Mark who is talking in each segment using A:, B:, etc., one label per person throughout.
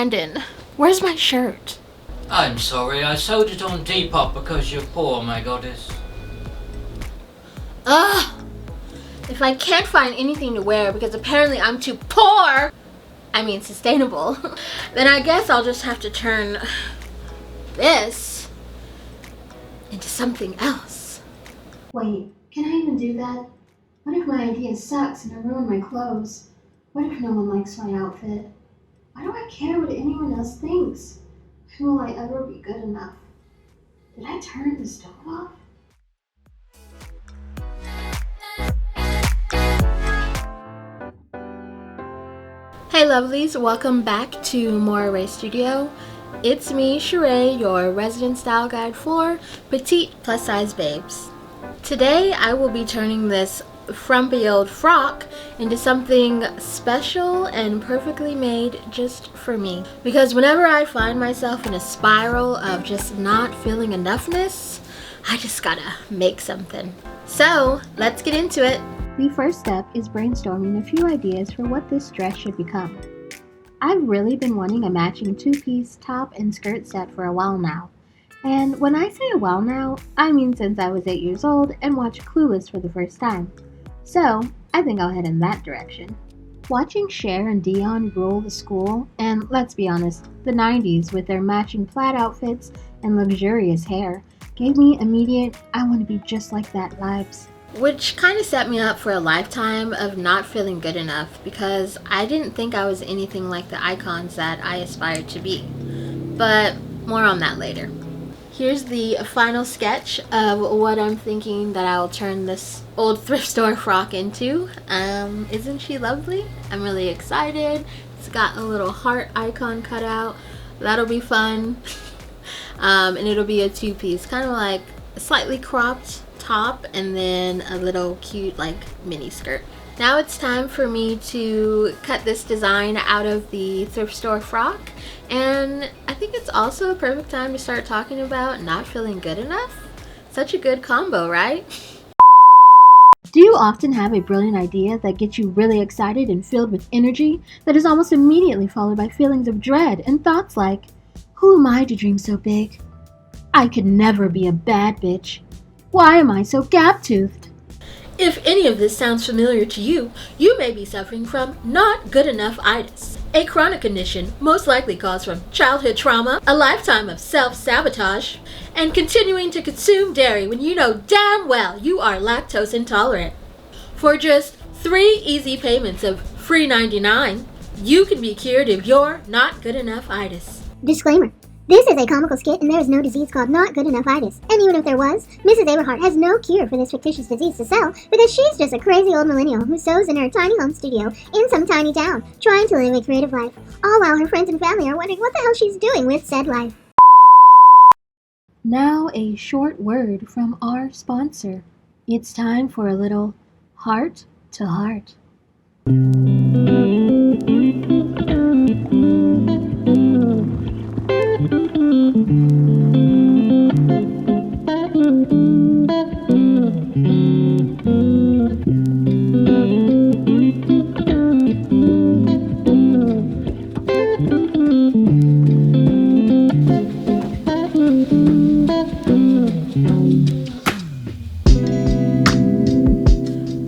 A: Brandon, where's my shirt?
B: I'm sorry, I sewed it on Depop because you're poor, my goddess.
A: Ugh! If I can't find anything to wear because apparently I'm too poor, sustainable, then I guess I'll just have to turn this into something else.
C: Wait, can I even do that? What if my idea sucks and I ruin my clothes? What if no one likes my outfit? Why do I care what anyone else thinks? When will I ever be good enough? Did I turn the stove off?
A: Hey lovelies, welcome back to More Ray Studio. It's me, Sharae, your resident style guide for petite plus size babes. Today I will be turning this frumpy old frock into something special and perfectly made just for me. Because whenever I find myself in a spiral of just not feeling enoughness, I just gotta make something. So let's get into it. The first step is brainstorming a few ideas for what this dress should become. I've really been wanting a matching two-piece top and skirt set for a while now. And when I say a while now, I mean since I was 8 years old and watched Clueless for the first time. So, I think I'll head in that direction. Watching Cher and Dion rule the school, and let's be honest, the 90s with their matching plaid outfits and luxurious hair, gave me immediate, I want to be just like that vibes. Which kind of set me up for a lifetime of not feeling good enough because I didn't think I was anything like the icons that I aspired to be. But more on that later. Here's the final sketch of what I'm thinking that I'll turn this old thrift store frock into. Isn't she lovely? I'm really excited. It's got a little heart icon cut out. That'll be fun. And it'll be a two-piece, kind of like a slightly cropped top and then a little cute like mini skirt. Now it's time for me to cut this design out of the thrift store frock, and I think it's also a perfect time to start talking about not feeling good enough. Such a good combo, right? Do you often have a brilliant idea that gets you really excited and filled with energy that is almost immediately followed by feelings of dread and thoughts like, who am I to dream so big? I could never be a bad bitch. Why am I so gap-toothed? If any of this sounds familiar to you, you may be suffering from Not-Good-Enough-Itis, a chronic condition most likely caused from childhood trauma, a lifetime of self-sabotage, and continuing to consume dairy when you know damn well you are lactose intolerant. For just 3 easy payments of free $99, you can be cured of your Not-Good-Enough-Itis.
D: Disclaimer. This is a comical skit and there is no disease called Not-Good-Enough-Itis. And even if there was, Mrs. Hart has no cure for this fictitious disease to sell because she's just a crazy old millennial who sews in her tiny home studio in some tiny town, trying to live a creative life, all while her friends and family are wondering what the hell she's doing with said life.
C: Now a short word from our sponsor. It's time for a little heart to heart.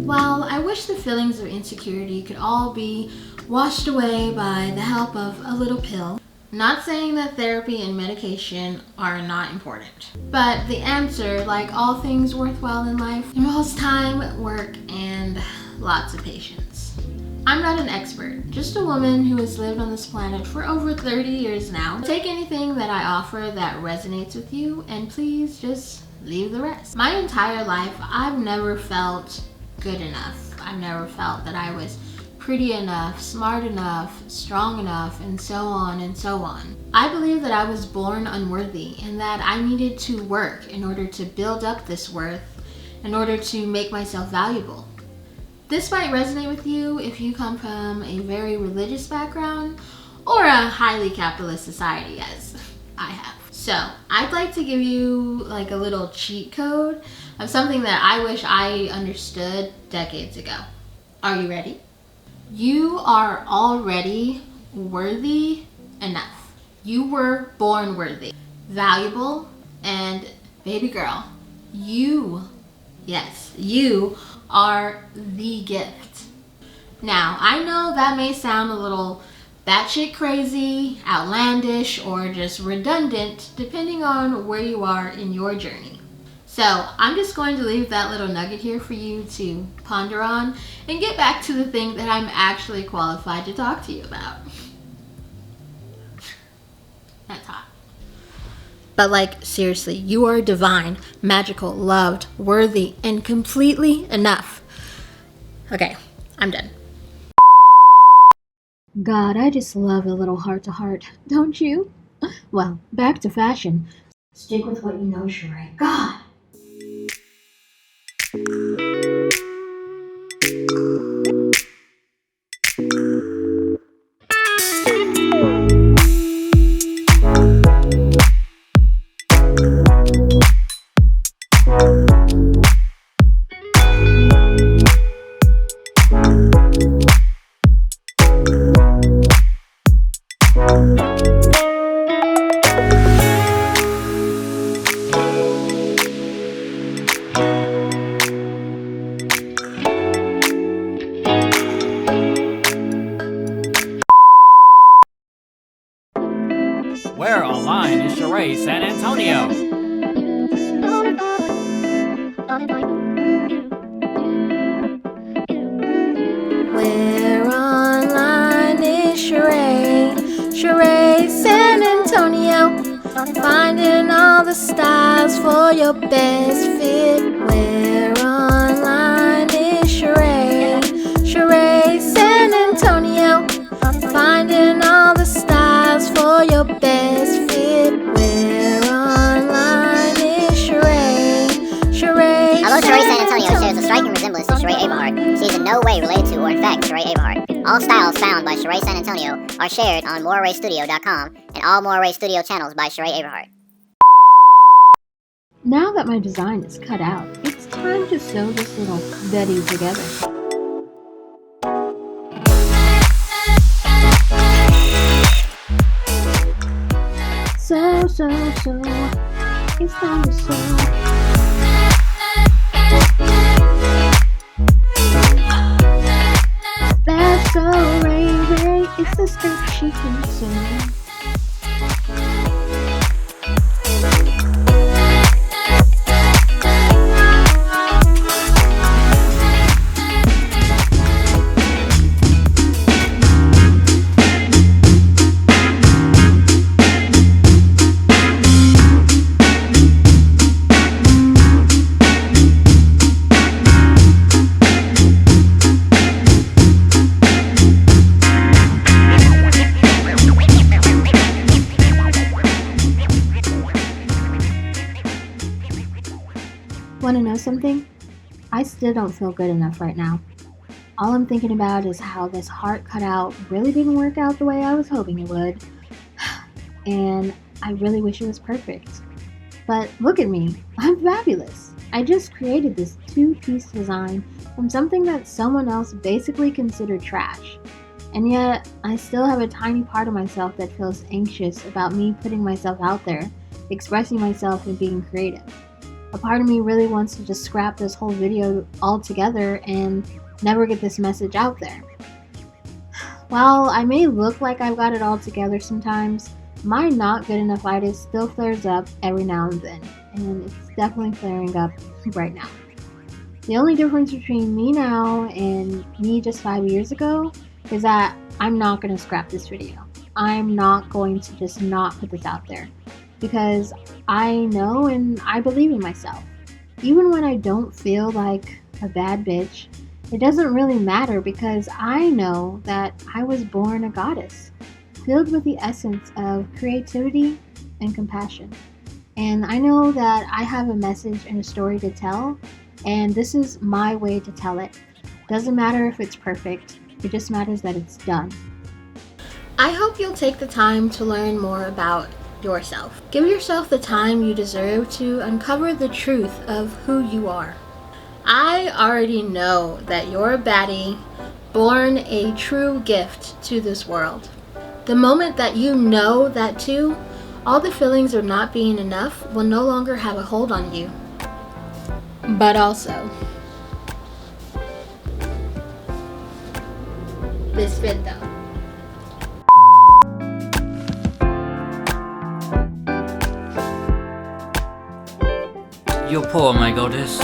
A: While I wish the feelings of insecurity could all be washed away by the help of a little pill, not saying that therapy and medication are not important, but the answer, like all things worthwhile in life, involves time, work, and lots of patience. I'm not an expert, just a woman who has lived on this planet for over 30 years now. Take anything that I offer that resonates with you, and please just leave the rest. My entire life, I've never felt good enough. I've never felt that I was pretty enough, smart enough, strong enough, and so on and so on. I believe that I was born unworthy and that I needed to work in order to build up this worth, in order to make myself valuable. This might resonate with you if you come from a very religious background or a highly capitalist society, as I have. So, I'd like to give you like a little cheat code of something that I wish I understood decades ago. Are you ready? You are already worthy enough. You were born worthy, valuable, and baby girl, yes, you are the gift. Now, I know that may sound a little batshit crazy, outlandish, or just redundant, depending on where you are in your journey. So I'm just going to leave that little nugget here for you to ponder on and get back to the thing that I'm actually qualified to talk to you about. That's hot. But like, seriously, you are divine, magical, loved, worthy, and completely enough. Okay, I'm done.
C: God, I just love a little heart-to-heart, don't you? Well, back to fashion. Stick with what you know, Sharae. God!
E: Where online is Sharae SanAntonio?
A: Where online is Sharae SanAntonio, finding all the styles for your best fit. Where online is Sharae SanAntonio, finding all the styles for your best fit. Where online is Sharae
D: Although Sharae SanAntonio shares a striking resemblance to Sharae Hart, she is in no way related to or in fact Sharae Hart. All styles found by Sharae SanAntonio are shared on MoreArrayStudio.com and all More Array Studio channels by Sharae Hart.
C: Now that my design is cut out, it's time to sew this little Betty together. So, it's time to sew. That's so Ray, it's the skirt she can sew. Want to know something? I still don't feel good enough right now. All I'm thinking about is how this heart cutout really didn't work out the way I was hoping it would. And I really wish it was perfect. But look at me, I'm fabulous. I just created this two-piece design from something that someone else basically considered trash. And yet, I still have a tiny part of myself that feels anxious about me putting myself out there, expressing myself and being creative. A part of me really wants to just scrap this whole video altogether and never get this message out there. While I may look like I've got it all together sometimes, my Not-Good-Enough-Itis still flares up every now and then, and it's definitely flaring up right now. The only difference between me now and me just 5 years ago is that I'm not going to scrap this video. I'm not going to just not put this out there. Because I know and I believe in myself. Even when I don't feel like a bad bitch, it doesn't really matter because I know that I was born a goddess, filled with the essence of creativity and compassion. And I know that I have a message and a story to tell, and this is my way to tell it. Doesn't matter if it's perfect, it just matters that it's done.
A: I hope you'll take the time to learn more about yourself. Give yourself the time you deserve to uncover the truth of who you are. I already know that you're a baddie, born a true gift to this world. The moment that you know that too, all the feelings of not being enough will no longer have a hold on you. But also, this fit though.
B: You're poor, my goddess.